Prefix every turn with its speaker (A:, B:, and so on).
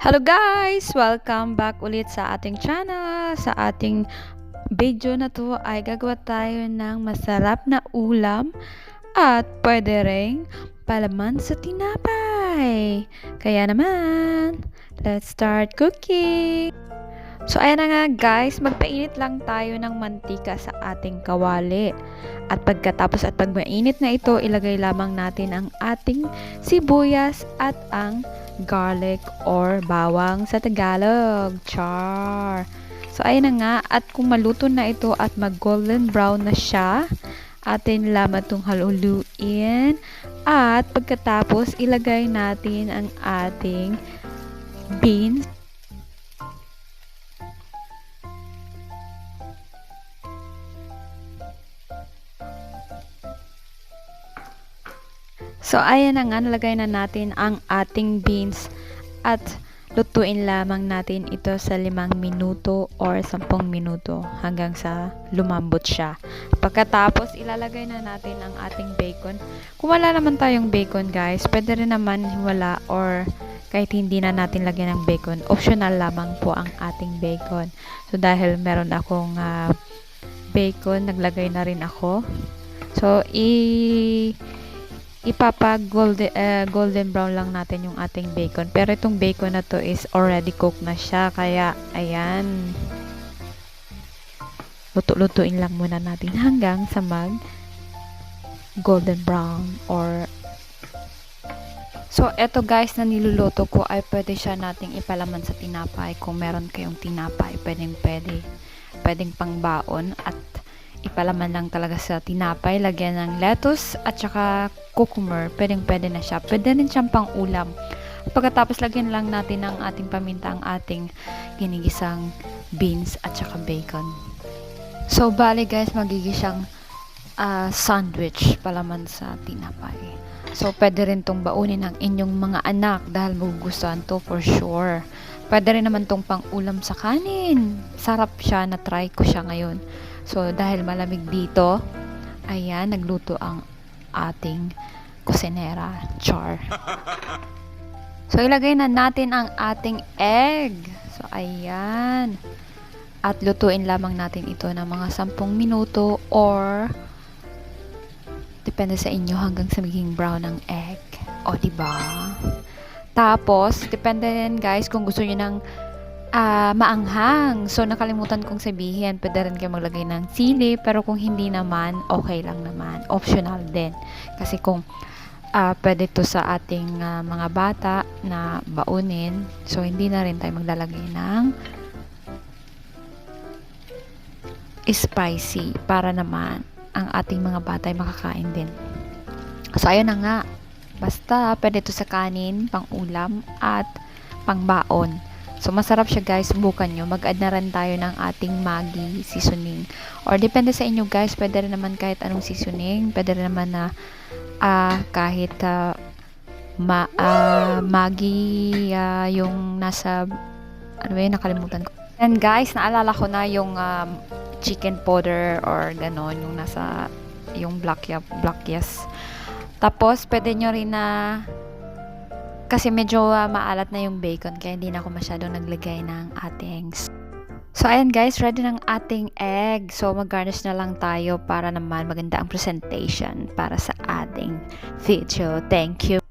A: Hello guys! Welcome back ulit sa ating channel. Sa ating video na to ay gagawa tayo ng masarap na ulam at pwede ring palaman sa tinapay. Kaya naman, let's start cooking! So ayan na nga guys, magpainit lang tayo ng mantika sa ating kawali. At pagkatapos at pag mainit na ito, ilagay lamang natin ang ating sibuyas at ang garlic or bawang sa Tagalog. Char! So ayan na nga, at kung maluto na ito at mag golden brown na siya, atin lamang itong haluluin. At pagkatapos, ilagay natin ang ating beans. So, ayan na nga, nalagay na natin ang ating beans at lutuin lamang natin ito sa 5 minuto or 10 minuto hanggang sa lumambot siya. Pagkatapos, ilalagay na natin ang ating bacon. Kung wala naman tayong bacon guys, pwede rin naman wala or kahit hindi na natin lagyan ng bacon. Optional lamang po ang ating bacon. So, dahil meron akong bacon, naglagay na rin ako. So, golden brown lang natin yung ating bacon. Pero itong bacon na to is already cooked na siya. Kaya, ayan. Luto-lutuin lang muna natin hanggang sa mag golden brown or so, eto guys na niluluto ko ay pwede siya nating ipalaman sa tinapay. Kung meron kayong tinapay, pwedeng pangbaon at ipalaman lang talaga sa tinapay, lagyan ng lettuce at saka cucumber, pwede na siya. Pwede rin siyang pang ulam. Pagkatapos lagyan lang natin ng ating paminta ang ating ginigisang beans at saka bacon. So bali guys, magiging siyang sandwich palaman sa tinapay. So pwede rin tong baunin ng inyong mga anak dahil magugustuhan to for sure. Pwede rin naman tong pang ulam sa kanin. Sarap siya, na-try ko siya ngayon. So, dahil malamig dito, ayan, nagluto ang ating kusinera. Char. So, ilagay na natin ang ating egg. So, ayan. At lutuin lamang natin ito ng mga 10 minuto or depende sa inyo hanggang sa maging brown ng egg. O, diba? Tapos, depende din guys kung gusto niyo ng maanghang. So, nakalimutan kong sabihin, pwede rin kayo maglagay ng sili, pero kung hindi naman, okay lang naman. Optional din. Kasi kung pwede to sa ating mga bata na baunin, so hindi na rin tayo maglalagay ng spicy para naman ang ating mga bata ay makakain din. So, ayun na nga. Basta, pwede to sa kanin, pang ulam, at pang baon. So, masarap siya guys. Subukan nyo. Mag-add na rin tayo ng ating Maggi seasoning. Or depende sa inyo guys. Pwede rin naman kahit anong seasoning. Pwede rin naman na kahit Maggi yung nasa ano ba yun? Nakalimutan ko. And guys, naalala ko na yung chicken powder or ganon. Yung nasa yung black yes. Tapos, pwede nyo rin na kasi medyo maalat na yung bacon kaya hindi na ako masyadong naglagay ng ating. So ayan guys, ready ng ating egg. So mag-garnish na lang tayo para naman maganda ang presentation para sa ating video. Thank you.